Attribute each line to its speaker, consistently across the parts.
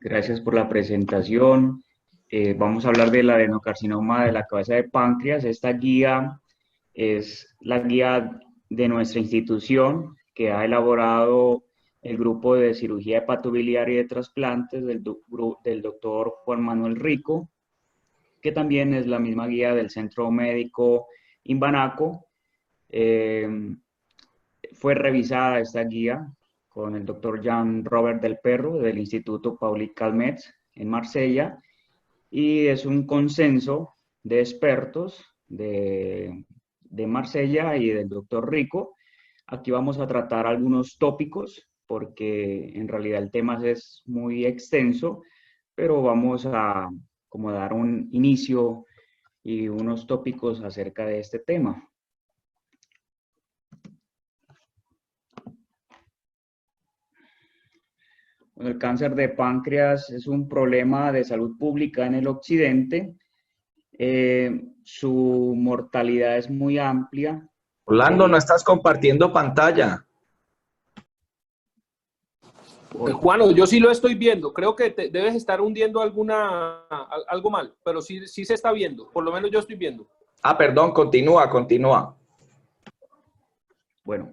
Speaker 1: Gracias por la presentación. Vamos a hablar del adenocarcinoma de la cabeza de páncreas. Esta guía es la guía de nuestra institución que ha elaborado el grupo de cirugía hepatobiliar y de trasplantes del doctor Juan Manuel Rico, que también es la misma guía del Centro Médico Imbanaco. Fue revisada esta guía con el doctor Jean Robert del Perro del Instituto Paulic Calmet en Marsella, y es un consenso de expertos de Marsella y del doctor Rico. Aquí vamos a tratar algunos tópicos porque en realidad el tema es muy extenso, pero vamos a como dar un inicio y unos tópicos acerca de este tema. Bueno, el cáncer de páncreas es un problema de salud pública en el occidente. Su mortalidad es muy amplia.
Speaker 2: Orlando, no estás compartiendo pantalla.
Speaker 3: Juano, yo sí lo estoy viendo. Creo que debes estar hundiendo algo mal, pero sí se está viendo. Por lo menos yo estoy viendo.
Speaker 2: Ah, perdón, continúa.
Speaker 1: Bueno,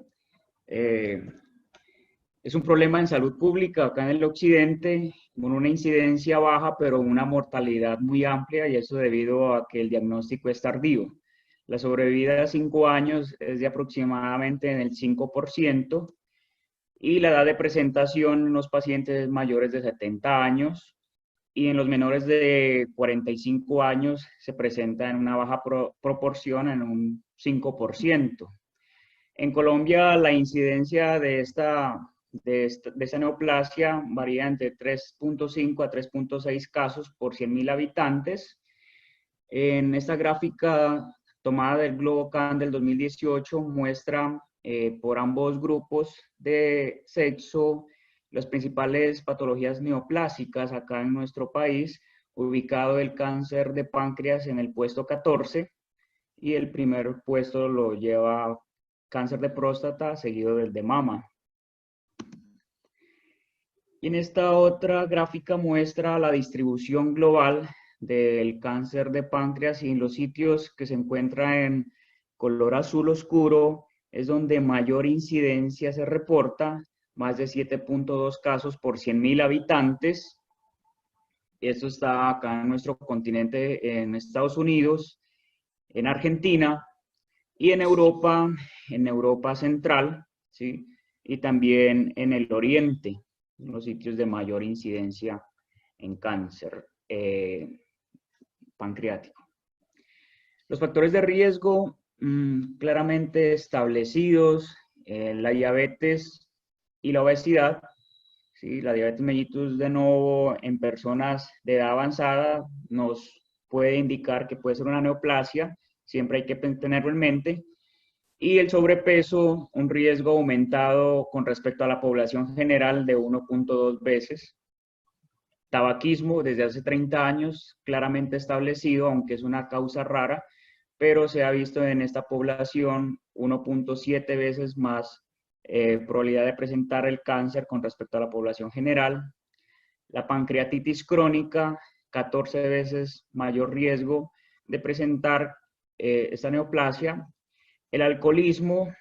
Speaker 1: es un problema en salud pública acá en el occidente, con una incidencia baja, pero una mortalidad muy amplia, y eso debido a que el diagnóstico es tardío. La sobrevida a 5 años es de aproximadamente en el 5%, y la edad de presentación en los pacientes mayores de 70 años, y en los menores de 45 años se presenta en una baja proporción, en un 5%. En Colombia, la incidencia de esta neoplasia varía entre 3.5 a 3.6 casos por 100.000 habitantes. En esta gráfica tomada del GloboCan del 2018 muestra por ambos grupos de sexo las principales patologías neoplásicas acá en nuestro país, ubicado el cáncer de páncreas en el puesto 14, y el primer puesto lo lleva cáncer de próstata, seguido del de mama. Y en esta otra gráfica muestra la distribución global del cáncer de páncreas, y en los sitios que se encuentran en color azul oscuro es donde mayor incidencia se reporta, más de 7.2 casos por 100.000 habitantes. Esto está acá en nuestro continente, en Estados Unidos, en Argentina y en Europa Central, ¿sí? Y también en el Oriente, en los sitios de mayor incidencia en cáncer pancreático. Los factores de riesgo claramente establecidos, la diabetes y la obesidad. ¿Sí? La diabetes mellitus de novo en personas de edad avanzada nos puede indicar que puede ser una neoplasia, siempre hay que tenerlo en mente. Y el sobrepeso, un riesgo aumentado con respecto a la población general de 1.2 veces. Tabaquismo desde hace 30 años, claramente establecido, aunque es una causa rara, pero se ha visto en esta población 1.7 veces más probabilidad de presentar el cáncer con respecto a la población general. La pancreatitis crónica, 14 veces mayor riesgo de presentar esta neoplasia. El alcoholismo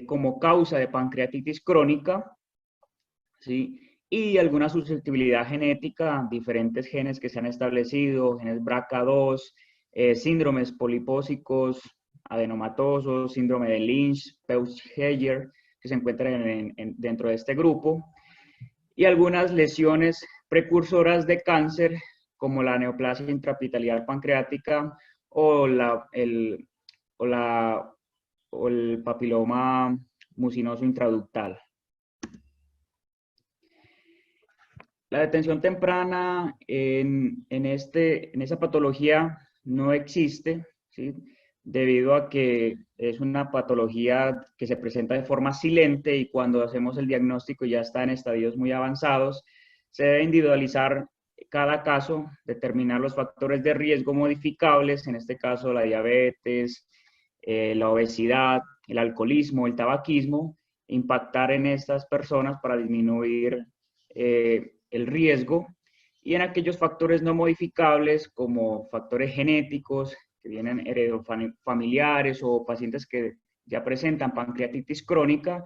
Speaker 1: como causa de pancreatitis crónica, ¿sí? Y alguna susceptibilidad genética, diferentes genes que se han establecido, genes BRCA2, síndromes polipósicos, adenomatosos, síndrome de Lynch, Peutz-Jeghers, que se encuentran dentro de este grupo, y algunas lesiones precursoras de cáncer, como la neoplasia intraepitelial pancreática o el papiloma mucinoso intraductal. La detención temprana en esa patología no existe, ¿sí? Debido a que es una patología que se presenta de forma silente, y cuando hacemos el diagnóstico ya está en estadios muy avanzados. Se debe individualizar cada caso, determinar los factores de riesgo modificables, en este caso la diabetes, la obesidad, el alcoholismo, el tabaquismo, impactar en estas personas para disminuir el riesgo, y en aquellos factores no modificables como factores genéticos que vienen heredofamiliares o pacientes que ya presentan pancreatitis crónica,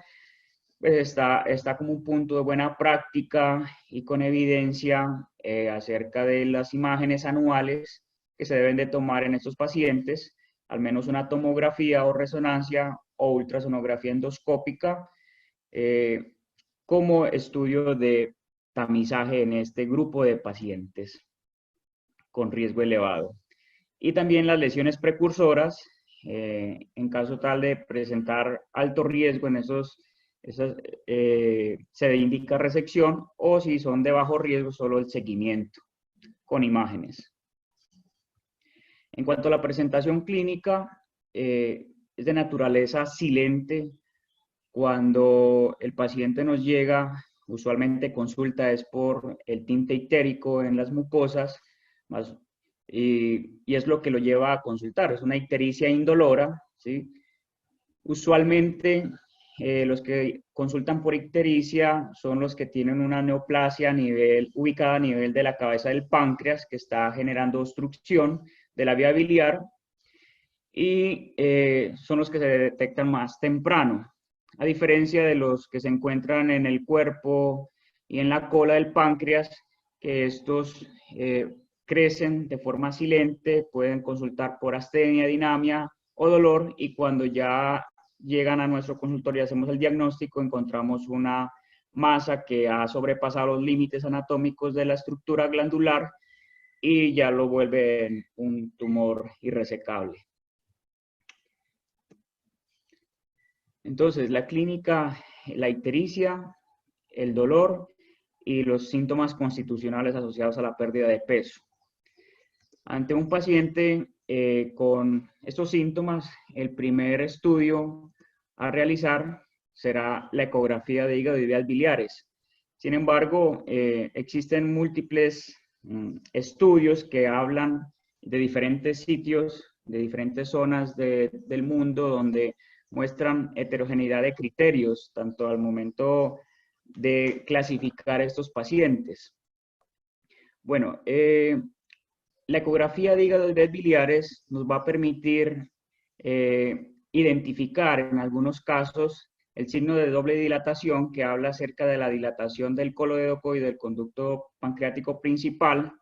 Speaker 1: pues está como un punto de buena práctica y con evidencia acerca de las imágenes anuales que se deben de tomar en estos pacientes, al menos una tomografía o resonancia o ultrasonografía endoscópica como estudio de tamizaje en este grupo de pacientes con riesgo elevado. Y también las lesiones precursoras, en caso tal de presentar alto riesgo en se indica resección, o si son de bajo riesgo, solo el seguimiento con imágenes. En cuanto a la presentación clínica, es de naturaleza silente. Cuando el paciente nos llega, usualmente consulta es por el tinte ictérico en las mucosas, y es lo que lo lleva a consultar. Es una ictericia indolora, ¿sí? Usualmente los que consultan por ictericia son los que tienen una neoplasia ubicada a nivel de la cabeza del páncreas, que está generando obstrucción de la vía biliar, y son los que se detectan más temprano, a diferencia de los que se encuentran en el cuerpo y en la cola del páncreas, que estos crecen de forma silente, pueden consultar por astenia, dinamia o dolor, y cuando ya llegan a nuestro consultorio y hacemos el diagnóstico, encontramos una masa que ha sobrepasado los límites anatómicos de la estructura glandular y ya lo vuelve un tumor irresecable. Entonces, la clínica, la ictericia, el dolor y los síntomas constitucionales asociados a la pérdida de peso. Ante un paciente con estos síntomas, el primer estudio a realizar será la ecografía de hígado y vías biliares. Sin embargo, existen múltiples estudios que hablan de diferentes sitios, de diferentes zonas del mundo, donde muestran heterogeneidad de criterios, tanto al momento de clasificar estos pacientes. Bueno, la ecografía de hígado y vías biliares nos va a permitir identificar en algunos casos el signo de doble dilatación, que habla acerca de la dilatación del colodeoco y del conducto pancreático principal.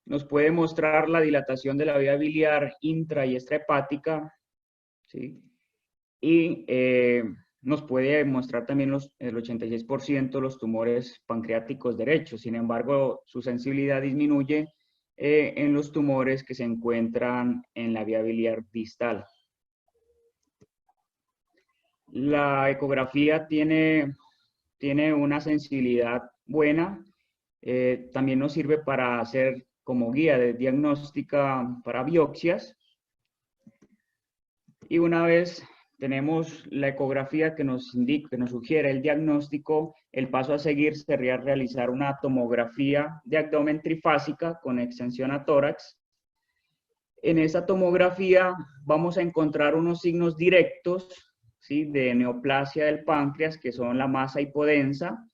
Speaker 1: Nos puede mostrar la dilatación de la vía biliar intra y extrahepática, ¿sí? Y nos puede mostrar también el 86% de los tumores pancreáticos derechos. Sin embargo, su sensibilidad disminuye en los tumores que se encuentran en la vía biliar distal. La ecografía tiene una sensibilidad buena. También nos sirve para hacer como guía de diagnóstica para biopsias. Y una vez tenemos la ecografía que nos indica, que nos sugiere el diagnóstico, el paso a seguir sería realizar una tomografía de abdomen trifásica con extensión a tórax. En esta tomografía vamos a encontrar unos signos directos, ¿sí?, de neoplasia del páncreas, que son la masa hipodensa,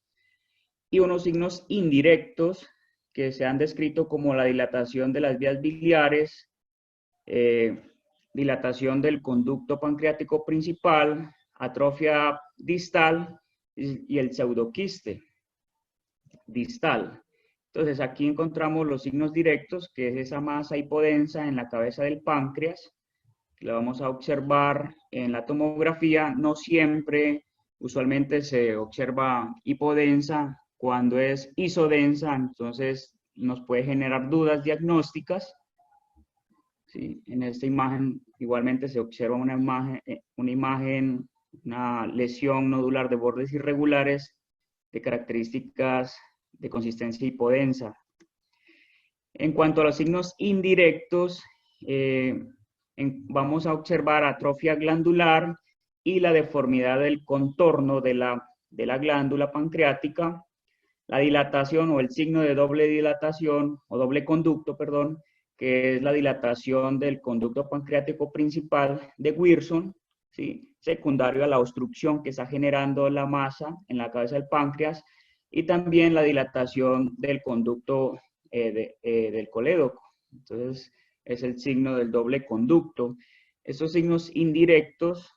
Speaker 1: y unos signos indirectos que se han descrito como la dilatación de las vías biliares, dilatación del conducto pancreático principal, atrofia distal y el pseudoquiste distal. Entonces aquí encontramos los signos directos, que es esa masa hipodensa en la cabeza del páncreas. La vamos a observar en la tomografía. No siempre, usualmente se observa hipodensa. Cuando es isodensa, entonces nos puede generar dudas diagnósticas. Sí, en esta imagen igualmente se observa una lesión nodular de bordes irregulares de características de consistencia hipodensa. En cuanto a los signos indirectos, vamos a observar atrofia glandular y la deformidad del contorno de la glándula pancreática, la dilatación o el signo de doble dilatación o doble conducto, perdón, que es la dilatación del conducto pancreático principal de Wilson, ¿sí?, secundario a la obstrucción que está generando la masa en la cabeza del páncreas, y también la dilatación del conducto del colédoco. Entonces, es el signo del doble conducto. Estos signos indirectos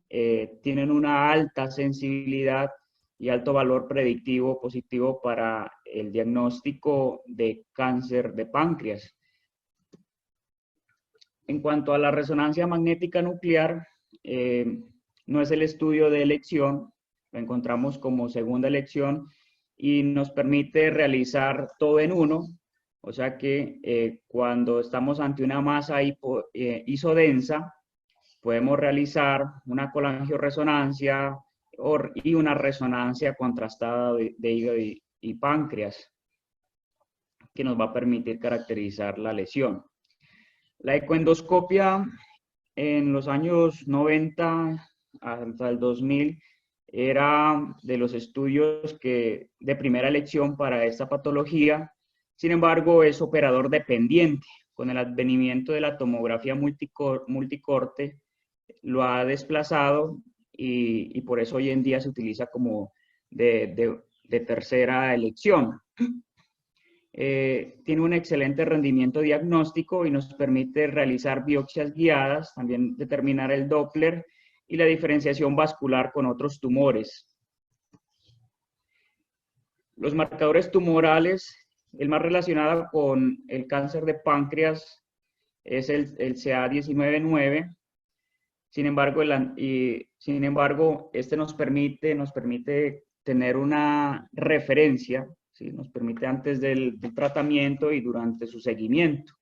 Speaker 1: tienen una alta sensibilidad y alto valor predictivo positivo para el diagnóstico de cáncer de páncreas. En cuanto a la resonancia magnética nuclear, no es el estudio de elección, lo encontramos como segunda elección y nos permite realizar todo en uno, o sea que cuando estamos ante una masa isodensa, podemos realizar una colangioresonancia y una resonancia contrastada de hígado y páncreas, que nos va a permitir caracterizar la lesión. La ecoendoscopia en los años 90 hasta el 2000 era de los estudios de primera elección para esta patología. Sin embargo, es operador dependiente. Con el advenimiento de la tomografía multicorte, lo ha desplazado y por eso hoy en día se utiliza como de tercera elección. Tiene un excelente rendimiento diagnóstico y nos permite realizar biopsias guiadas, también determinar el Doppler y la diferenciación vascular con otros tumores. Los marcadores tumorales, el más relacionado con el cáncer de páncreas es el CA19-9. Sin embargo, este nos permite tener una referencia, ¿sí? Nos permite antes del tratamiento y durante su seguimiento.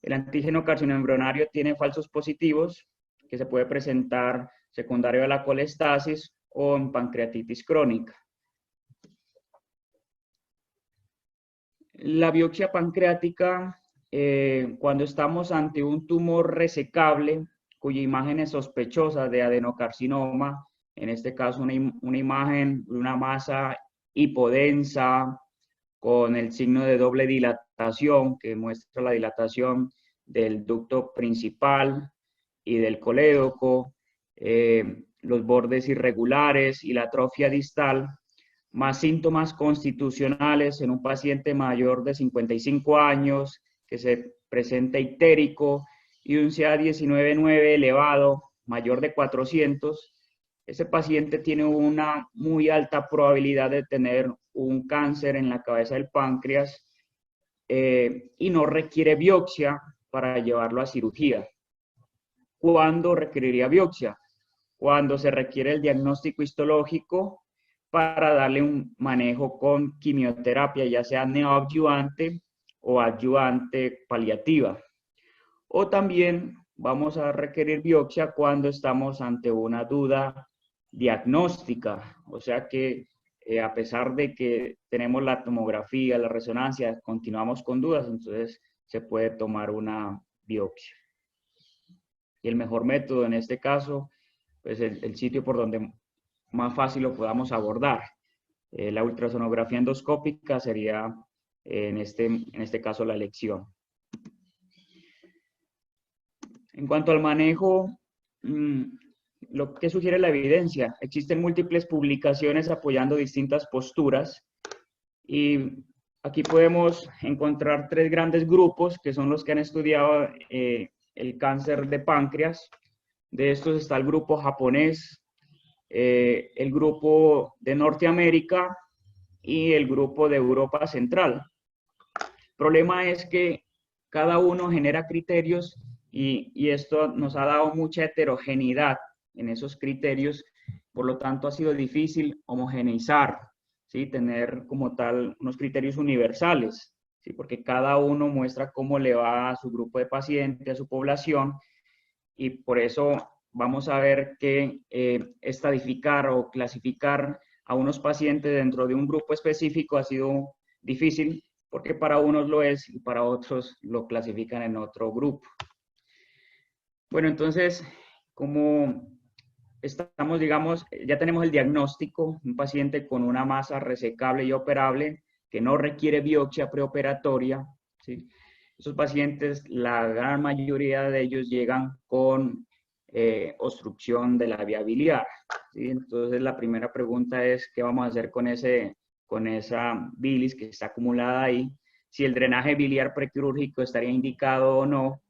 Speaker 1: El antígeno carcinoembrionario tiene falsos positivos que se puede presentar secundario a la colestasis o en pancreatitis crónica. La biopsia pancreática, cuando estamos ante un tumor resecable, cuya imagen es sospechosa de adenocarcinoma, en este caso una imagen de una masa hipodensa con el signo de doble dilatación que muestra la dilatación del ducto principal y del colédoco, los bordes irregulares y la atrofia distal, más síntomas constitucionales en un paciente mayor de 55 años que se presenta ictérico y un CA19-9 elevado, mayor de 400, ese paciente tiene una muy alta probabilidad de tener un cáncer en la cabeza del páncreas y no requiere biopsia para llevarlo a cirugía. ¿Cuándo requeriría biopsia? Cuando se requiere el diagnóstico histológico para darle un manejo con quimioterapia, ya sea neoadyuvante o adyuvante paliativa. O también vamos a requerir biopsia cuando estamos ante una duda diagnóstica, o sea que a pesar de que tenemos la tomografía, la resonancia, continuamos con dudas, entonces se puede tomar una biopsia. Y el mejor método en este caso, pues el sitio por donde más fácil lo podamos abordar. La ultrasonografía endoscópica sería en este caso la elección. En cuanto al manejo, lo que sugiere la evidencia, existen múltiples publicaciones apoyando distintas posturas y aquí podemos encontrar tres grandes grupos que son los que han estudiado el cáncer de páncreas. De estos está el grupo japonés, el grupo de Norteamérica y el grupo de Europa Central. El problema es que cada uno genera criterios y esto nos ha dado mucha heterogeneidad en esos criterios, por lo tanto ha sido difícil homogeneizar, ¿sí? Tener como tal unos criterios universales, ¿sí? Porque cada uno muestra cómo le va a su grupo de pacientes, a su población, y por eso vamos a ver que estadificar o clasificar a unos pacientes dentro de un grupo específico ha sido difícil, porque para unos lo es y para otros lo clasifican en otro grupo. Bueno, entonces, como estamos, digamos, ya tenemos el diagnóstico, un paciente con una masa resecable y operable que no requiere biopsia preoperatoria, ¿sí? Esos pacientes, la gran mayoría de ellos llegan con obstrucción de la vía biliar, ¿sí? Entonces, la primera pregunta es, ¿qué vamos a hacer con ese con esa bilis que está acumulada ahí, si el drenaje biliar prequirúrgico estaría indicado o no.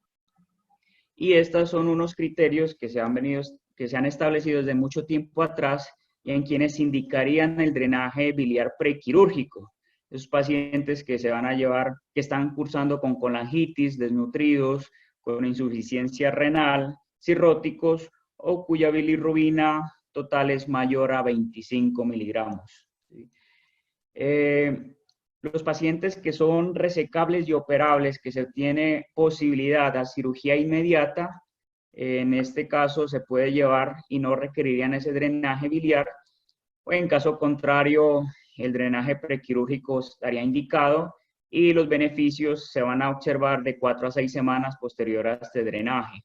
Speaker 1: Y estos son unos criterios que se han establecido desde mucho tiempo atrás y en quienes indicarían el drenaje biliar prequirúrgico. Esos pacientes que se van a llevar, que están cursando con colangitis, desnutridos, con insuficiencia renal, cirróticos o cuya bilirrubina total es mayor a 25 miligramos. ¿Sí? Los pacientes que son resecables y operables, que se tiene posibilidad a cirugía inmediata, en este caso se puede llevar y no requerirían ese drenaje biliar, o en caso contrario, el drenaje prequirúrgico estaría indicado y los beneficios se van a observar de 4 a 6 semanas posterior a este drenaje.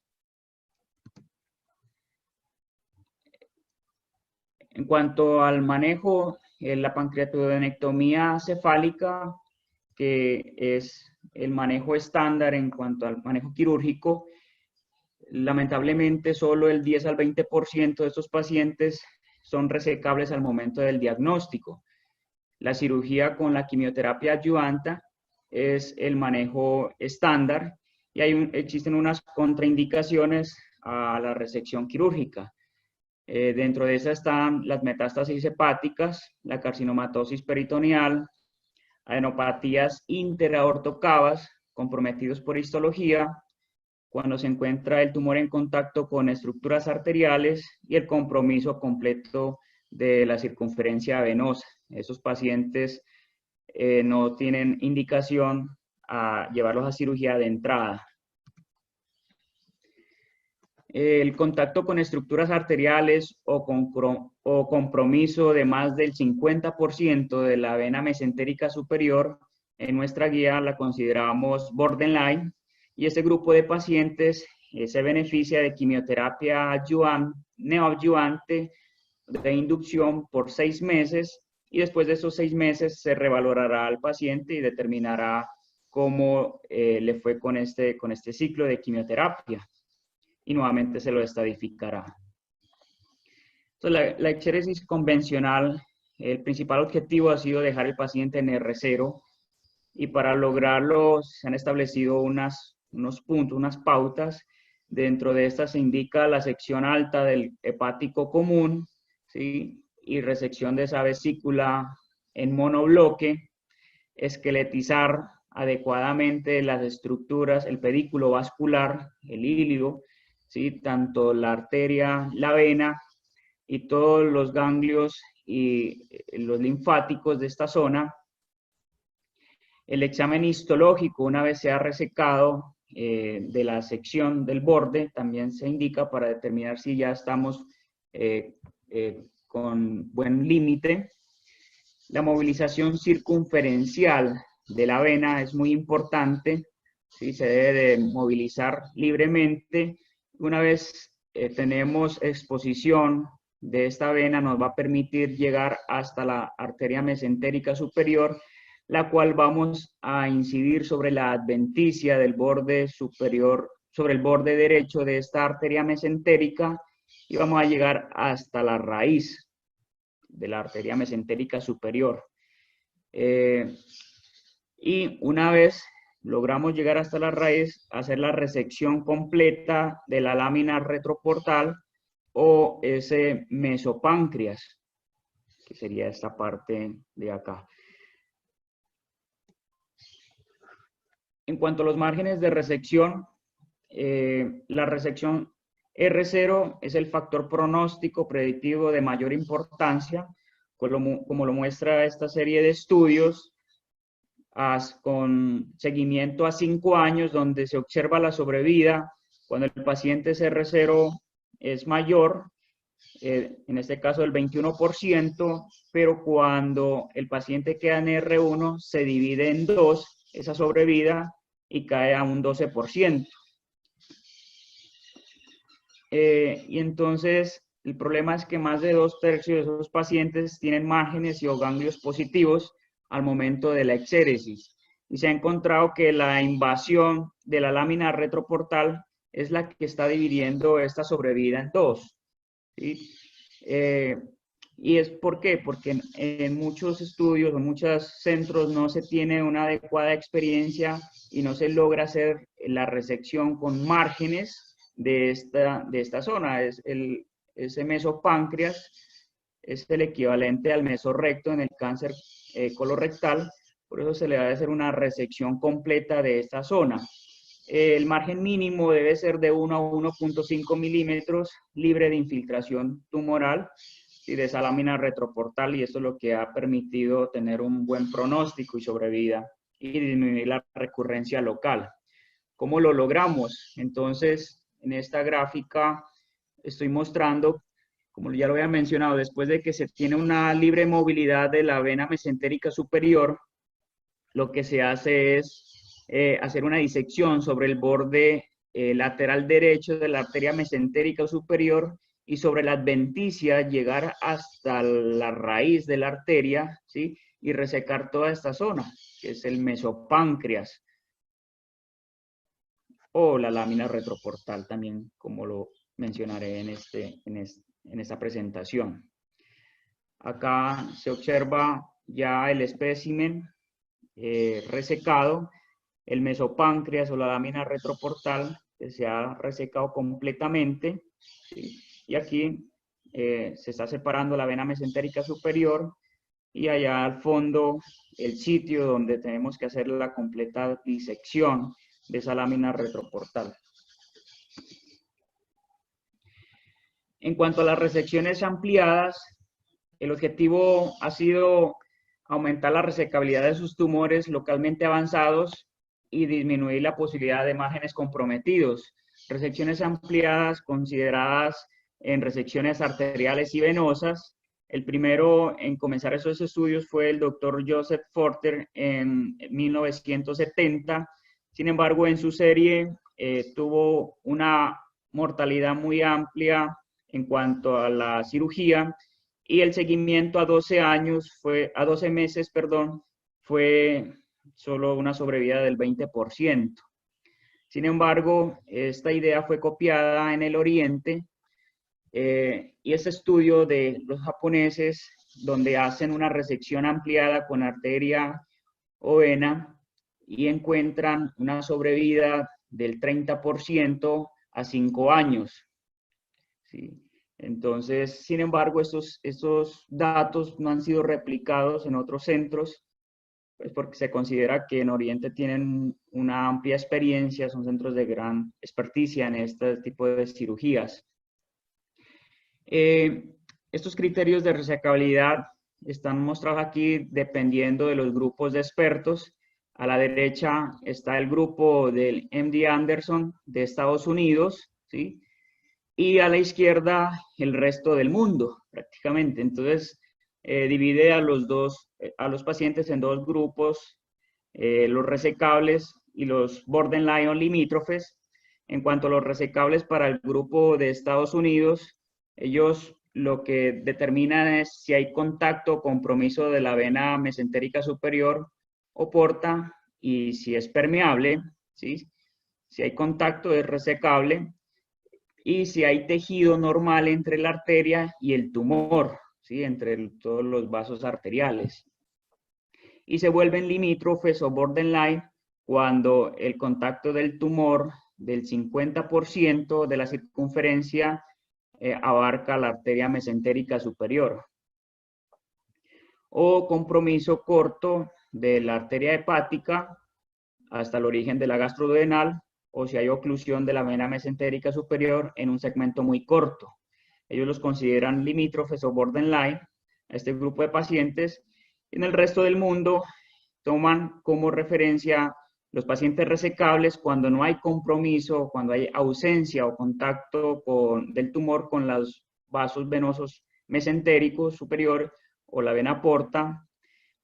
Speaker 1: En cuanto al manejo, la pancreatodenectomía cefálica, que es el manejo estándar en cuanto al manejo quirúrgico, lamentablemente solo el 10 al 20% de estos pacientes son resecables al momento del diagnóstico. La cirugía con la quimioterapia adyuvante es el manejo estándar y existen unas contraindicaciones a la resección quirúrgica. Dentro de esas están las metástasis hepáticas, la carcinomatosis peritoneal, adenopatías interaortocavas comprometidos por histología, cuando se encuentra el tumor en contacto con estructuras arteriales y el compromiso completo de la circunferencia venosa. Esos pacientes no tienen indicación a llevarlos a cirugía de entrada. El contacto con estructuras arteriales o compromiso de más del 50% de la vena mesentérica superior, en nuestra guía la consideramos borderline, y este grupo de pacientes se beneficia de quimioterapia neoadyuvante de inducción por 6 meses, y después de esos 6 meses se revalorará al paciente y determinará cómo le fue con este ciclo de quimioterapia. Y nuevamente se lo estadificará. Entonces, la exéresis convencional, el principal objetivo ha sido dejar el paciente en R0, y para lograrlo se han establecido unos puntos, unas pautas. Dentro de estas se indica la sección alta del hepático común, ¿sí? Y resección de esa vesícula en monobloque, esqueletizar adecuadamente las estructuras, el pedículo vascular, el ilio, ¿sí? Tanto la arteria, la vena y todos los ganglios y los linfáticos de esta zona. El examen histológico, una vez se ha resecado de la sección del borde, también se indica para determinar si ya estamos con buen límite. La movilización circunferencial de la vena es muy importante, ¿sí? Se debe de movilizar libremente. Una vez tenemos exposición de esta vena, nos va a permitir llegar hasta la arteria mesentérica superior, la cual vamos a incidir sobre la adventicia del borde superior, sobre el borde derecho de esta arteria mesentérica, y vamos a llegar hasta la raíz de la arteria mesentérica superior. Y una vez logramos llegar hasta la raíz, hacer la resección completa de la lámina retroportal o ese mesopáncreas, que sería esta parte de acá. En cuanto a los márgenes de resección, la resección R0 es el factor pronóstico predictivo de mayor importancia, como lo muestra esta serie de estudios, con seguimiento a 5 años, donde se observa la sobrevida cuando el paciente R0 es mayor, en este caso el 21%, pero cuando el paciente queda en R1 se divide en 2 esa sobrevida y cae a un 12%. Y entonces el problema es que más de 2/3 de esos pacientes tienen márgenes y o ganglios positivos al momento de la exéresis. Y se ha encontrado que la invasión de la lámina retroportal es la que está dividiendo esta sobrevida en 2. ¿Sí? ¿Y es por qué? Porque en muchos estudios o muchos centros no se tiene una adecuada experiencia y no se logra hacer la resección con márgenes de esta zona. Ese mesopáncreas es el equivalente al mesorrecto en el cáncer colorectal, por eso se le debe hacer una resección completa de esta zona. El margen mínimo debe ser de 1 a 1.5 milímetros, libre de infiltración tumoral y de esa lámina retroportal, y esto es lo que ha permitido tener un buen pronóstico y sobrevida y disminuir la recurrencia local. ¿Cómo lo logramos? Entonces, en esta gráfica estoy mostrando, como ya lo había mencionado, después de que se tiene una libre movilidad de la vena mesentérica superior, lo que se hace es hacer una disección sobre el borde lateral derecho de la arteria mesentérica superior y sobre la adventicia llegar hasta la raíz de la arteria, ¿sí? Y resecar toda esta zona, que es el mesopáncreas, o la lámina retroportal también, como lo mencionaré en esta presentación. Acá se observa ya el espécimen resecado, el mesopáncreas o la lámina retroportal que se ha resecado completamente, ¿sí? Y aquí se está separando la vena mesentérica superior y allá al fondo el sitio donde tenemos que hacer la completa disección de esa lámina retroportal. En cuanto a las resecciones ampliadas, el objetivo ha sido aumentar la resecabilidad de sus tumores localmente avanzados y disminuir la posibilidad de márgenes comprometidos. Resecciones ampliadas consideradas en resecciones arteriales y venosas. El primero en comenzar esos estudios fue el doctor Joseph Forster en 1970. Sin embargo, en su serie tuvo una mortalidad muy amplia en cuanto a la cirugía, y el seguimiento a 12 meses, fue solo una sobrevida del 20%. Sin embargo, esta idea fue copiada en el Oriente y ese estudio de los japoneses, donde hacen una resección ampliada con arteria o vena y encuentran una sobrevida del 30% a 5 años. ¿Sí? Entonces, sin embargo, estos datos no han sido replicados en otros centros, pues porque se considera que en Oriente tienen una amplia experiencia, son centros de gran experticia en este tipo de cirugías. Estos criterios de resecabilidad están mostrados aquí dependiendo de los grupos de expertos. A la derecha está el grupo del MD Anderson de Estados Unidos, ¿sí? Y a la izquierda el resto del mundo, prácticamente. Entonces, divide a los pacientes en dos grupos, los resecables y los borderline o limítrofes. En cuanto a los resecables para el grupo de Estados Unidos, ellos lo que determinan es si hay contacto o compromiso de la vena mesentérica superior o porta, y si es permeable, ¿sí? Si hay contacto es resecable, y si hay tejido normal entre la arteria y el tumor, ¿sí? Entre todos los vasos arteriales. Y se vuelven limítrofes o borderline cuando el contacto del tumor del 50% de la circunferencia abarca la arteria mesentérica superior. O compromiso corto de la arteria hepática hasta el origen de la gastroduodenal, o si hay oclusión de la vena mesentérica superior en un segmento muy corto. Ellos los consideran limítrofes o borderline a este grupo de pacientes. En el resto del mundo toman como referencia los pacientes resecables cuando no hay compromiso, cuando hay ausencia o contacto del tumor con los vasos venosos mesentéricos superior o la vena porta,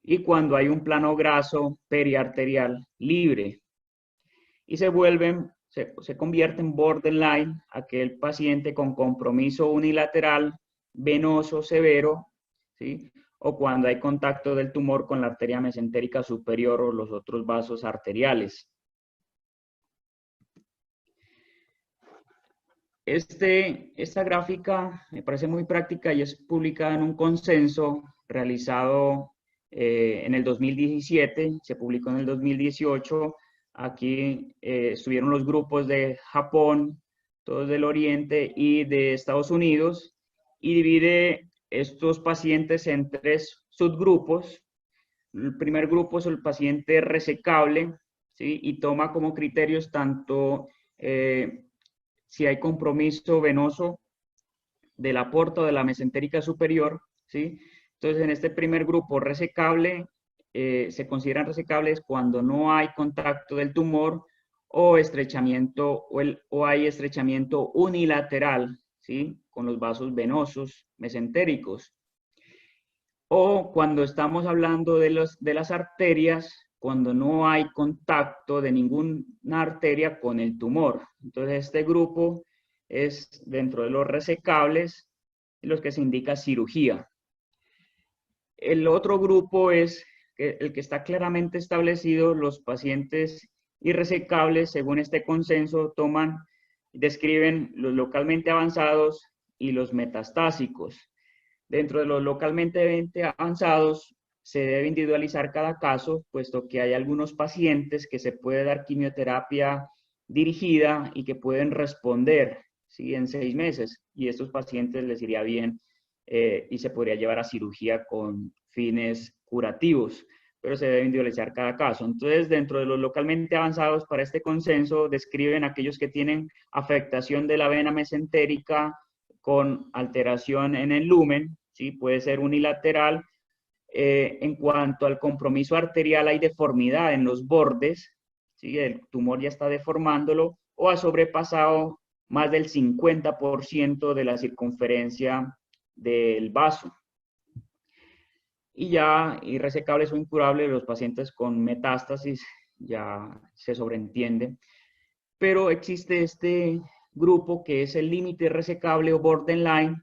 Speaker 1: y cuando hay un plano graso periarterial libre. Y se convierte en borderline aquel paciente con compromiso unilateral venoso severo, ¿sí? O cuando hay contacto del tumor con la arteria mesentérica superior o los otros vasos arteriales. Esta gráfica me parece muy práctica y es publicada en un consenso realizado en el 2017, se publicó en el 2018. Aquí estuvieron los grupos de Japón, todos del Oriente y de Estados Unidos, y divide estos pacientes en 3 subgrupos. El primer grupo es el paciente resecable, ¿sí? Y toma como criterios tanto si hay compromiso venoso de la porta o de la mesentérica superior, ¿sí? Entonces, en este primer grupo resecable, se consideran resecables cuando no hay contacto del tumor o estrechamiento, o hay estrechamiento unilateral, ¿sí? Con los vasos venosos mesentéricos. O cuando estamos hablando de las arterias, cuando no hay contacto de ninguna arteria con el tumor. Entonces, este grupo es dentro de los resecables, en los que se indica cirugía. El otro grupo es el que está claramente establecido. Los pacientes irresecables, según este consenso, describen los localmente avanzados y los metastásicos. Dentro de los localmente avanzados, se debe individualizar cada caso, puesto que hay algunos pacientes que se puede dar quimioterapia dirigida y que pueden responder, ¿sí? En 6 meses, y a estos pacientes les iría bien y se podría llevar a cirugía con fines curativos, pero se debe individualizar cada caso. Entonces, dentro de los localmente avanzados, para este consenso, describen aquellos que tienen afectación de la vena mesentérica con alteración en el lumen, ¿sí? Puede ser unilateral. En cuanto al compromiso arterial, hay deformidad en los bordes, ¿sí? El tumor ya está deformándolo o ha sobrepasado más del 50% de la circunferencia del vaso. Y ya irresecables o incurables, los pacientes con metástasis, ya se sobreentiende. Pero existe este grupo que es el límite resecable o borderline,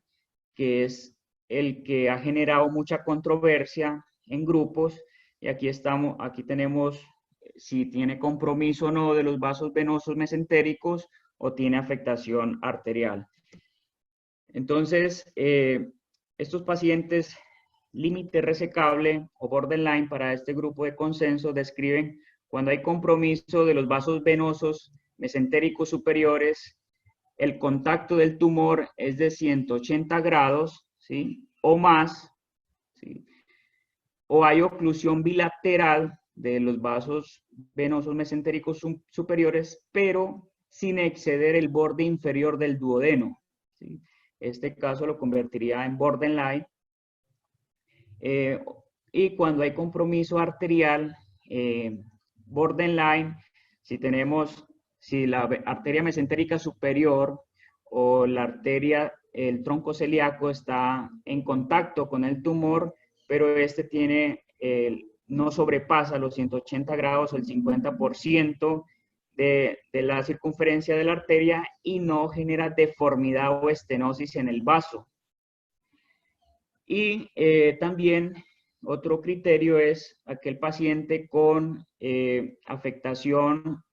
Speaker 1: que es el que ha generado mucha controversia en grupos. Y aquí tenemos si tiene compromiso o no de los vasos venosos mesentéricos o tiene afectación arterial. Entonces, estos pacientes límite resecable o borderline para este grupo de consenso describen cuando hay compromiso de los vasos venosos mesentéricos superiores, el contacto del tumor es de 180 grados, ¿sí? O más, ¿sí? O hay oclusión bilateral de los vasos venosos mesentéricos superiores, pero sin exceder el borde inferior del duodeno, ¿sí? Este caso lo convertiría en borderline. Y cuando hay compromiso arterial, borderline, si la arteria mesentérica superior o la arteria, el tronco celíaco está en contacto con el tumor, pero no sobrepasa los 180 grados o el 50% de la circunferencia de la arteria y no genera deformidad o estenosis en el vaso. Y también otro criterio es aquel paciente con afectación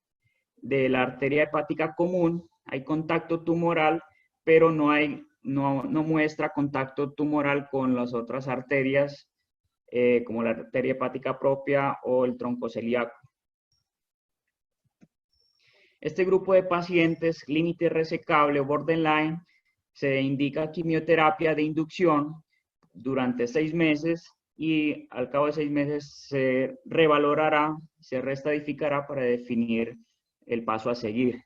Speaker 1: de la arteria hepática común. Hay contacto tumoral, pero no muestra contacto tumoral con las otras arterias, como la arteria hepática propia o el tronco celíaco. Este grupo de pacientes, límite resecable o borderline, se indica quimioterapia de inducción durante 6 meses y al cabo de 6 meses se revalorará, se reestadificará para definir el paso a seguir.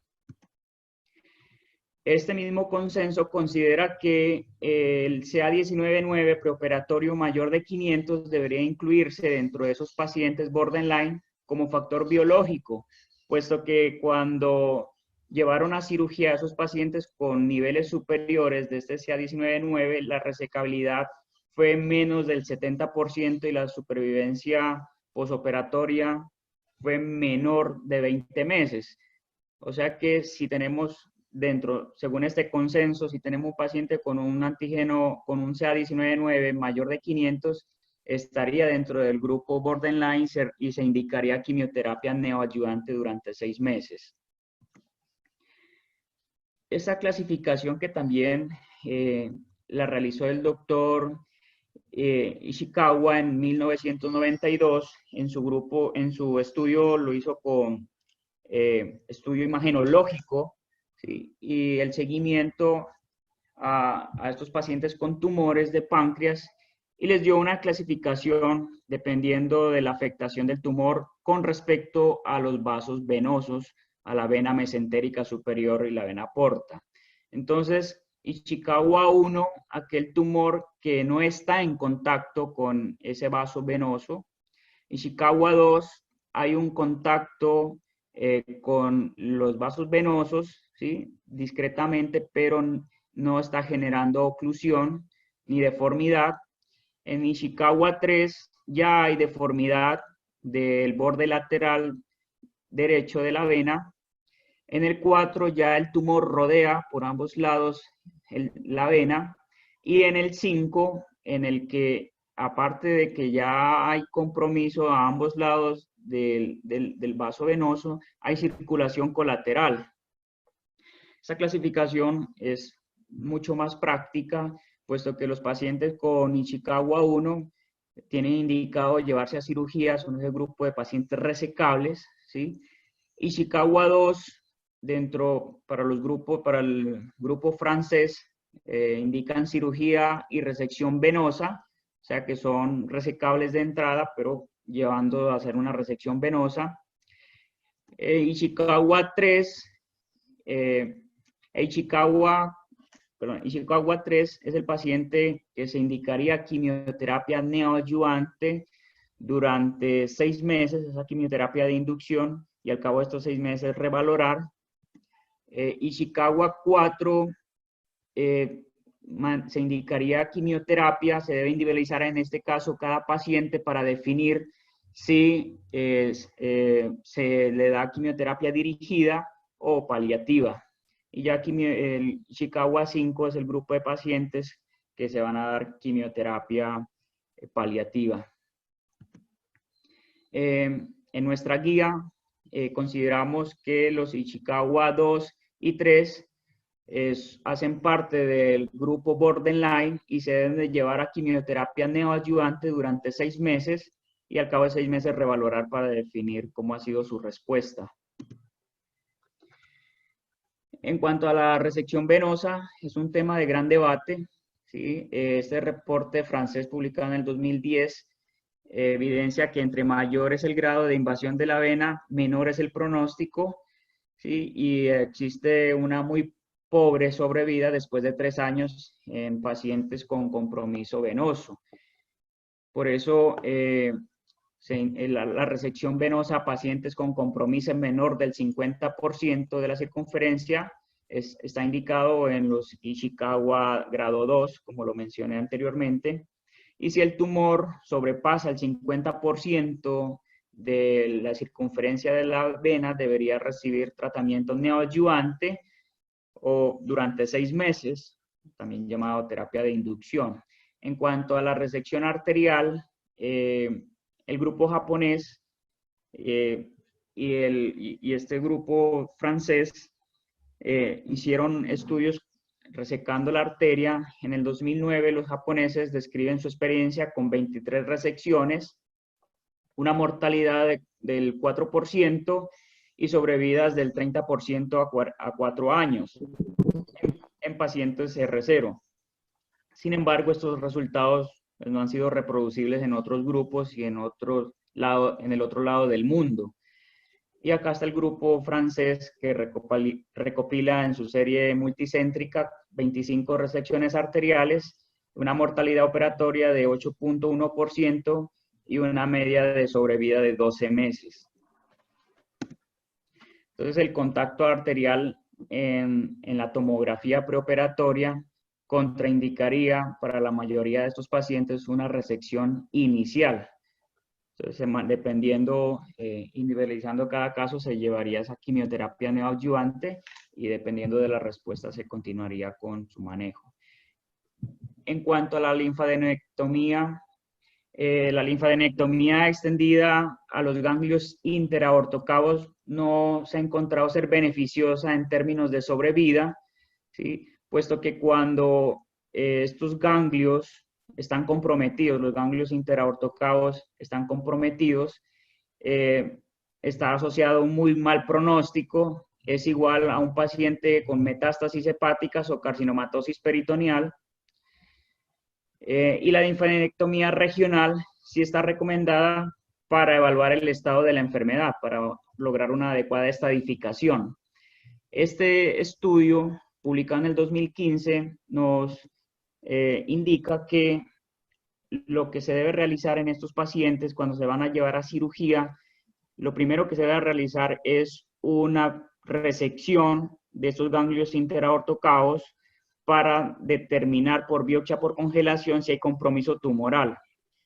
Speaker 1: Este mismo consenso considera que el CA19-9 preoperatorio mayor de 500 debería incluirse dentro de esos pacientes borderline como factor biológico, puesto que cuando llevaron a cirugía a esos pacientes con niveles superiores de este CA19-9, la resecabilidad fue menos del 70% y la supervivencia posoperatoria fue menor de 20 meses. O sea que si tenemos según este consenso, si tenemos un paciente con un antígeno, con un CA19-9 mayor de 500, estaría dentro del grupo borderline y se indicaría quimioterapia neoadyuvante durante 6 meses. esa clasificación que también la realizó el doctor Ishikawa en 1992, en su estudio lo hizo con estudio imagenológico, ¿sí? Y el seguimiento a estos pacientes con tumores de páncreas y les dio una clasificación dependiendo de la afectación del tumor con respecto a los vasos venosos, a la vena mesentérica superior y la vena porta. Entonces, Ishikawa 1, aquel tumor que no está en contacto con ese vaso venoso. Ishikawa 2, hay un contacto con los vasos venosos, ¿sí? Discretamente, pero no está generando oclusión ni deformidad. En Ishikawa 3 ya hay deformidad del borde lateral derecho de la vena. En el 4 ya el tumor rodea por ambos lados la vena. Y en el 5, en el que aparte de que ya hay compromiso a ambos lados del vaso venoso, hay circulación colateral. Esa clasificación es mucho más práctica, puesto que los pacientes con Ishikawa 1 tienen indicado llevarse a cirugía, son ese grupo de pacientes resecables, ¿sí? Ishikawa 2, para el grupo francés, indican cirugía y resección venosa, o sea que son resecables de entrada, pero llevando a hacer una resección venosa. Ishikawa 3, Ishikawa 3 es el paciente que se indicaría quimioterapia neoadyuvante durante 6 meses, esa quimioterapia de inducción, y al cabo de estos 6 meses revalorar. Ishikawa 4 se indicaría quimioterapia, se debe individualizar en este caso cada paciente para definir si se le da quimioterapia dirigida o paliativa. Y ya el Ishikawa 5 es el grupo de pacientes que se van a dar quimioterapia paliativa. En nuestra guía consideramos que los Ishikawa 2 y 3 hacen parte del grupo borderline y se deben de llevar a quimioterapia neoadyuvante durante 6 meses y al cabo de 6 meses revalorar para definir cómo ha sido su respuesta. En cuanto a la resección venosa, es un tema de gran debate, ¿sí? Este reporte francés publicado en el 2010 evidencia que entre mayor es el grado de invasión de la vena, menor es el pronóstico, ¿sí? Y existe una muy pobre sobrevida después de 3 años en pacientes con compromiso venoso. Por eso, la resección venosa a pacientes con compromiso menor del 50% de la circunferencia está indicado en los Ishikawa grado 2, como lo mencioné anteriormente. Y si el tumor sobrepasa el 50% de la circunferencia de la vena, debería recibir tratamiento neoadyuvante o durante 6 meses, también llamado terapia de inducción. En cuanto a la resección arterial, el grupo japonés y este grupo francés hicieron estudios resecando la arteria. En el 2009 los japoneses describen su experiencia con 23 resecciones, una mortalidad del 4% y sobrevidas del 30% a 4 años en pacientes R0. Sin embargo, estos resultados no han sido reproducibles en otros grupos y en el otro lado del mundo. Y acá está el grupo francés que recopila en su serie multicéntrica 25 resecciones arteriales, una mortalidad operatoria de 8.1% y una media de sobrevida de 12 meses. Entonces, el contacto arterial en la tomografía preoperatoria contraindicaría para la mayoría de estos pacientes una resección inicial. Entonces, dependiendo, individualizando cada caso, se llevaría esa quimioterapia neoadyuvante y dependiendo de la respuesta se continuaría con su manejo. En cuanto a la linfadenectomía extendida a los ganglios interaortocavos no se ha encontrado ser beneficiosa en términos de sobrevida, ¿sí? Puesto que cuando estos ganglios están comprometidos, los ganglios interaortocaos están comprometidos, está asociado a un muy mal pronóstico, es igual a un paciente con metástasis hepáticas o carcinomatosis peritoneal. Y la linfadenectomía regional sí está recomendada para evaluar el estado de la enfermedad, para lograr una adecuada estadificación. Este estudio, publicado en el 2015, nos indica que lo que se debe realizar en estos pacientes cuando se van a llevar a cirugía, lo primero que se debe realizar es una resección de estos ganglios interaortocaos para determinar por biopsia por congelación si hay compromiso tumoral.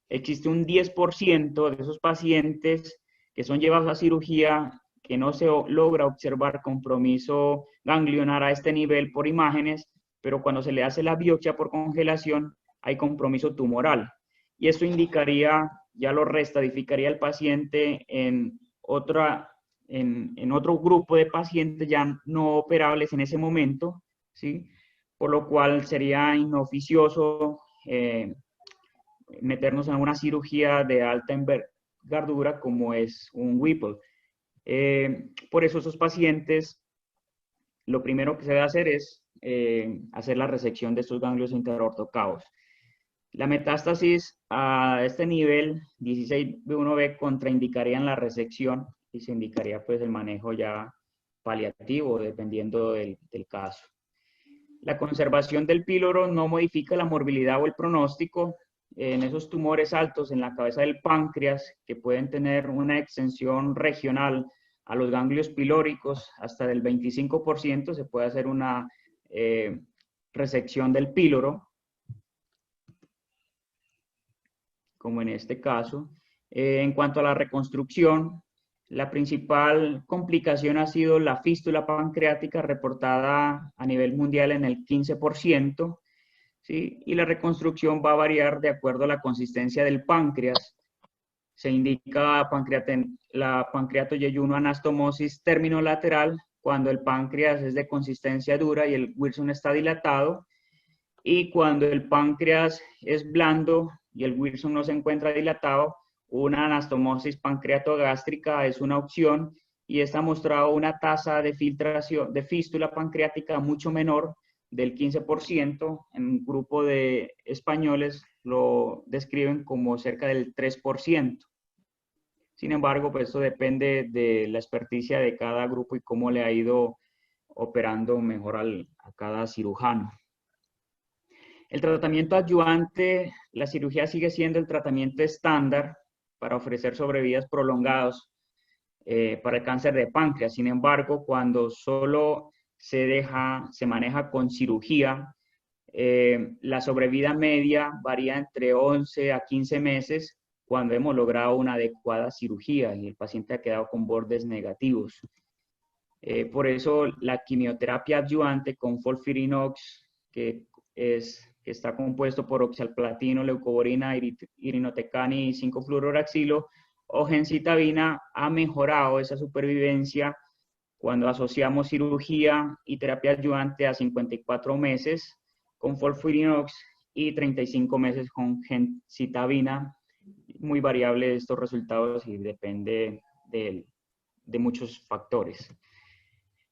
Speaker 1: Existe un 10% de esos pacientes que son llevados a cirugía que no se logra observar compromiso ganglionar a este nivel por imágenes, pero cuando se le hace la biopsia por congelación hay compromiso tumoral. Y esto indicaría, ya lo restadificaría el paciente en otro grupo de pacientes ya no operables en ese momento, ¿sí? Por lo cual sería inoficioso meternos en una cirugía de alta envergadura como es un Whipple. Por eso esos pacientes, lo primero que se debe hacer es hacer la resección de estos ganglios interaortocaos. La metástasis a este nivel 16B1B contraindicaría en la resección y se indicaría pues el manejo ya paliativo dependiendo del caso. La conservación del píloro no modifica la morbilidad o el pronóstico. En esos tumores altos en la cabeza del páncreas, que pueden tener una extensión regional a los ganglios pilóricos hasta del 25%, se puede hacer una resección del píloro, como en este caso. En cuanto a la reconstrucción, la principal complicación ha sido la fístula pancreática, reportada a nivel mundial en el 15%, ¿sí? Y la reconstrucción va a variar de acuerdo a la consistencia del páncreas. Se indica la pancreatoyeyuno anastomosis terminolateral cuando el páncreas es de consistencia dura y el Wilson está dilatado, y cuando el páncreas es blando y el Wilson no se encuentra dilatado, una anastomosis pancreatogástrica es una opción, y esta ha mostrado una tasa de filtración de fístula pancreática mucho menor del 15%. En un grupo de españoles lo describen como cerca del 3%. Sin embargo, pues esto depende de la experticia de cada grupo y cómo le ha ido operando mejor a cada cirujano. El tratamiento adyuvante, la cirugía sigue siendo el tratamiento estándar para ofrecer sobrevidas prolongadas para el cáncer de páncreas. Sin embargo, cuando solo se maneja con cirugía, la sobrevida media varía entre 11 a 15 meses cuando hemos logrado una adecuada cirugía y el paciente ha quedado con bordes negativos. Por eso la quimioterapia adyuvante con FOLFIRINOX, que está compuesto por oxalplatino, leucovorina, irinotecana y 5-fluorouraxilo o gemcitabina, ha mejorado esa supervivencia cuando asociamos cirugía y terapia adyuvante a 54 meses con FOLFIRINOX y 35 meses con gemcitabina. Muy variable estos resultados y depende de muchos factores.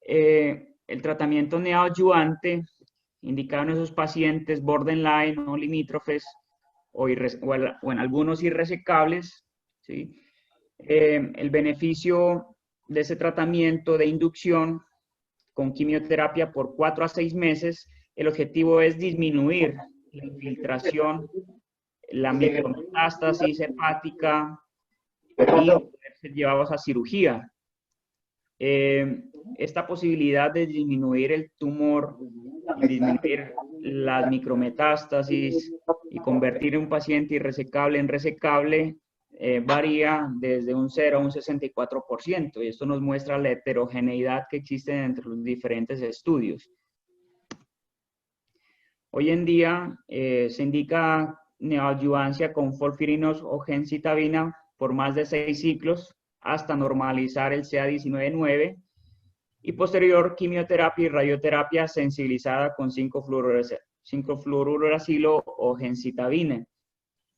Speaker 1: El tratamiento neoadyuvante, indicado en esos pacientes borderline o limítrofes o en algunos irresecables, ¿sí? El beneficio de ese tratamiento de inducción con quimioterapia por 4 a 6 meses, el objetivo es disminuir la infiltración, la micrometástasis hepática y poder ser llevados a cirugía. Esta posibilidad de disminuir el tumor, disminuir las micrometástasis y convertir un paciente irresecable en resecable varía desde un 0 a un 64%, y esto nos muestra la heterogeneidad que existe entre los diferentes estudios. Hoy en día se indica neoadyuvancia con FOLFIRINOX o gemcitabina por más de 6 ciclos hasta normalizar el CA19-9, y posterior quimioterapia y radioterapia sensibilizada con 5-fluorouracilo o gemcitabine.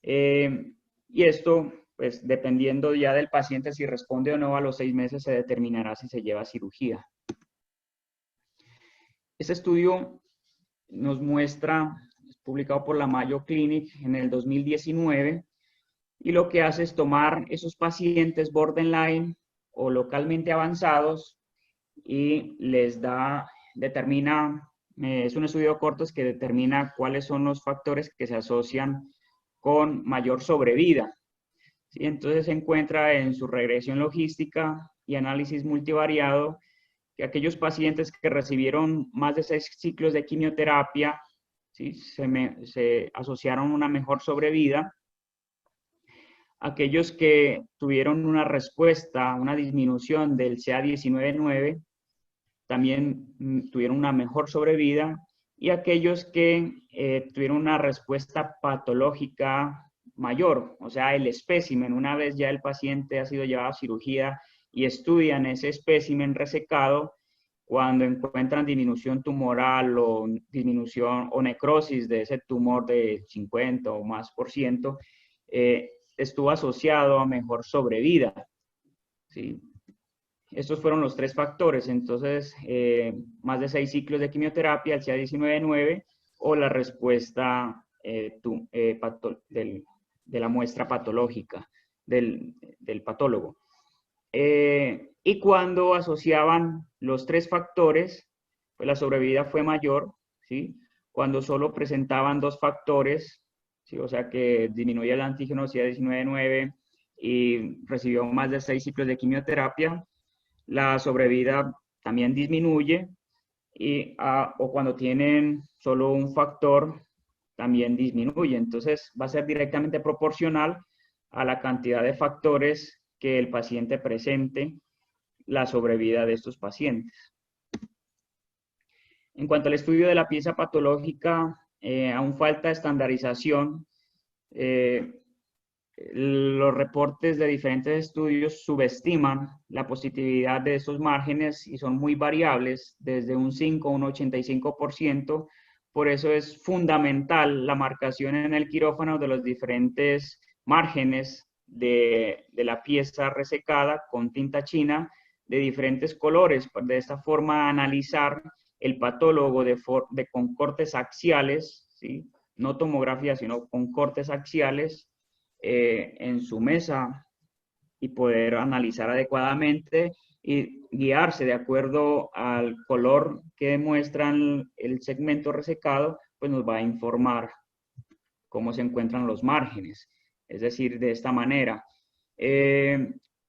Speaker 1: Y esto, pues dependiendo ya del paciente si responde o no, a los 6 meses se determinará si se lleva a cirugía. Este estudio nos muestra, es publicado por la Mayo Clinic en el 2019, y lo que hace es tomar esos pacientes borderline o localmente avanzados y les determina, es un estudio corto que determina cuáles son los factores que se asocian con mayor sobrevida. ¿Sí? Entonces se encuentra en su regresión logística y análisis multivariado que aquellos pacientes que recibieron más de 6 ciclos de quimioterapia, ¿sí? se asociaron una mejor sobrevida. Aquellos que tuvieron una respuesta, una disminución del CA19-9, también tuvieron una mejor sobrevida, y aquellos que tuvieron una respuesta patológica mayor, o sea, el espécimen, una vez ya el paciente ha sido llevado a cirugía y estudian ese espécimen resecado, cuando encuentran disminución tumoral o disminución o necrosis de ese tumor de 50 o más %, estuvo asociado a mejor sobrevida, ¿sí? Estos fueron los 3 factores, entonces, más de 6 ciclos de quimioterapia, el CA19-9, o la respuesta de la muestra patológica del patólogo. Y cuando asociaban los 3 factores, pues la sobrevida fue mayor, ¿sí? Cuando solo presentaban 2 factores, ¿sí? O sea que disminuía el antígeno CA19-9 y recibió más de 6 ciclos de quimioterapia, la sobrevida también disminuye, o cuando tienen solo un factor, también disminuye. Entonces va a ser directamente proporcional a la cantidad de factores que el paciente presente, la sobrevida de estos pacientes. En cuanto al estudio de la pieza patológica, aún falta estandarización. Los reportes de diferentes estudios subestiman la positividad de estos márgenes y son muy variables, desde un 5 a un 85%. Por eso es fundamental la marcación en el quirófano de los diferentes márgenes de la pieza resecada con tinta china de diferentes colores. De esta forma, analizar el patólogo con cortes axiales, ¿sí? No tomografía, sino con cortes axiales, en su mesa, y poder analizar adecuadamente y guiarse de acuerdo al color que muestran el segmento resecado, pues nos va a informar cómo se encuentran los márgenes. Es decir, de esta manera,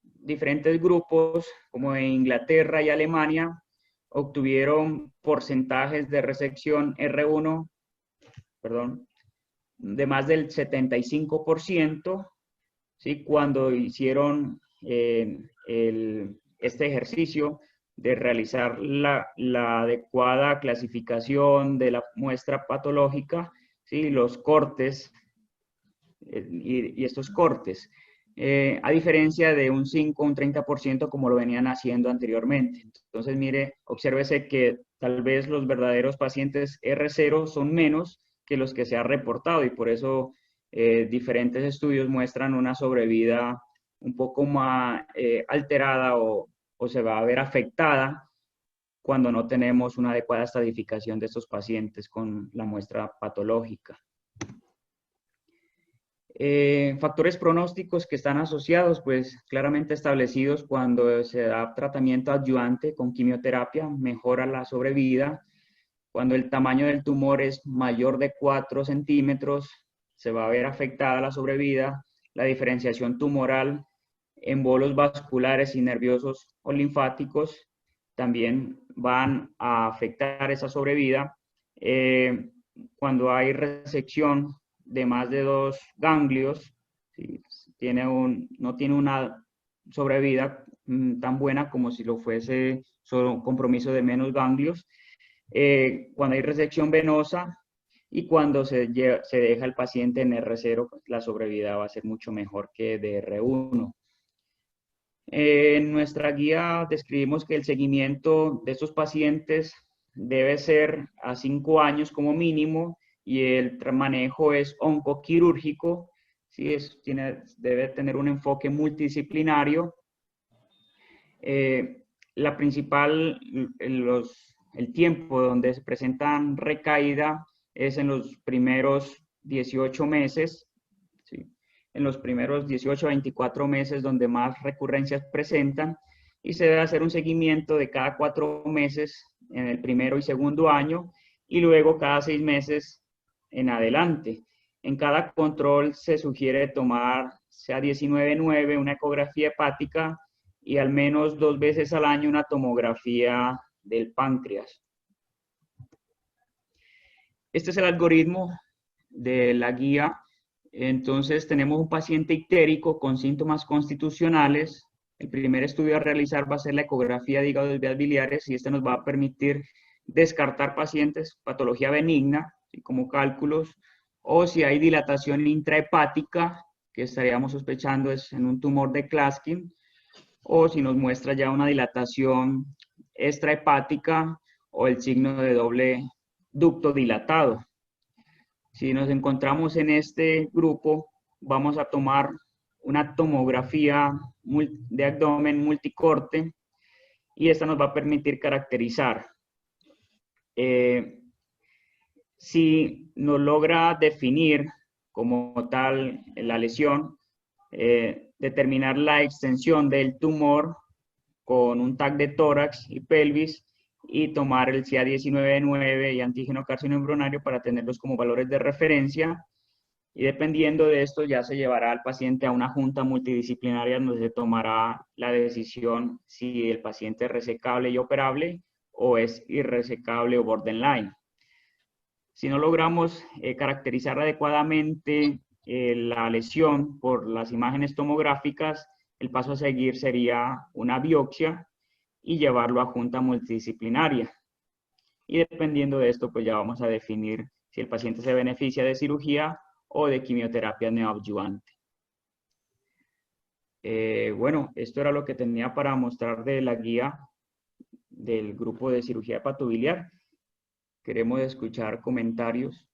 Speaker 1: diferentes grupos como en Inglaterra y Alemania obtuvieron porcentajes de resección R1, de más del 75%, ¿sí? Cuando hicieron este ejercicio de realizar la adecuada clasificación de la muestra patológica, ¿sí? Los cortes y estos cortes, a diferencia de un 5 o un 30% como lo venían haciendo anteriormente. Entonces, mire, obsérvese que tal vez los verdaderos pacientes R0 son menos que los que se ha reportado, y por eso diferentes estudios muestran una sobrevida un poco más alterada o se va a ver afectada cuando no tenemos una adecuada estadificación de estos pacientes con la muestra patológica. Factores pronósticos que están asociados, pues claramente establecidos: cuando se da tratamiento adyuvante con quimioterapia, mejora la sobrevida. Cuando el tamaño del tumor es mayor de 4 centímetros, se va a ver afectada la sobrevida. La diferenciación tumoral, embolos vasculares y nerviosos o linfáticos también van a afectar esa sobrevida. Cuando hay resección de más de 2 ganglios, ¿sí? No tiene una sobrevida tan buena como si lo fuese solo un compromiso de menos ganglios. Cuando hay resección venosa y cuando se deja el paciente en R0, pues la sobrevida va a ser mucho mejor que de R1. En nuestra guía describimos que el seguimiento de estos pacientes debe ser a 5 años como mínimo y el manejo es oncoquirúrgico, ¿sí? Debe tener un enfoque multidisciplinario. La principal, el tiempo donde se presentan recaída es en los primeros 18 meses, ¿sí? En los primeros 18 a 24 meses donde más recurrencias presentan y se debe hacer un seguimiento de cada 4 meses en el primero y segundo año y luego cada 6 meses en adelante. En cada control se sugiere tomar, sea 19/9, una ecografía hepática y al menos 2 veces al año una tomografía del páncreas. Este es el algoritmo de la guía. Entonces tenemos un paciente ictérico con síntomas constitucionales. El primer estudio a realizar va a ser la ecografía de hígado y vías biliares y este nos va a permitir descartar pacientes, patología benigna, ¿sí? Como cálculos, o si hay dilatación intrahepática, que estaríamos sospechando es en un tumor de Klatskin, o si nos muestra ya una dilatación extrahepática o el signo de doble ducto dilatado. Si nos encontramos en este grupo, vamos a tomar una tomografía de abdomen multicorte y esta nos va a permitir caracterizar. Si nos logra definir como tal la lesión, determinar la extensión del tumor con un TAC de tórax y pelvis y tomar el CA19/9 y antígeno carcinoembrionario para tenerlos como valores de referencia. Y dependiendo de esto ya se llevará al paciente a una junta multidisciplinaria donde se tomará la decisión si el paciente es resecable y operable o es irresecable o borderline. Si no logramos caracterizar adecuadamente la lesión por las imágenes tomográficas, el paso a seguir sería una biopsia y llevarlo a junta multidisciplinaria. Y dependiendo de esto, pues ya vamos a definir si el paciente se beneficia de cirugía o de quimioterapia neoadyuvante. Bueno, esto era lo que tenía para mostrar de la guía del grupo de cirugía hepatobiliar. Queremos escuchar comentarios.